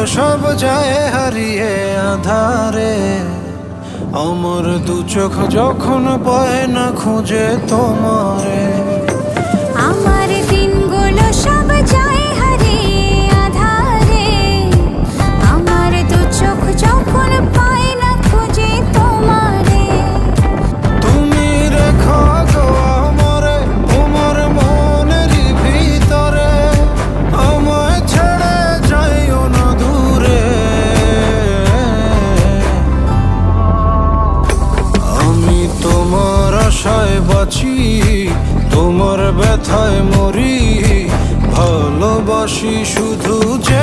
সব যায় হারিয়ে আধারে, আমার দু চোখ যখন পায় না খুঁজে তোমারে। আমার দিনগুলো সব যায় হারিয়ে আঁধারে, আমার দু চোখ যখন পায় না খুঁজে তোমারে। তুমি রেখো গো আমারে তোমার মনের ভিতরে, আমায় ছেড়ে যাইও না দূরে। আমি তোমার আশায় বাঁচি, তোমার ব্যথায় মরি, ভালোবাসি শুধু যে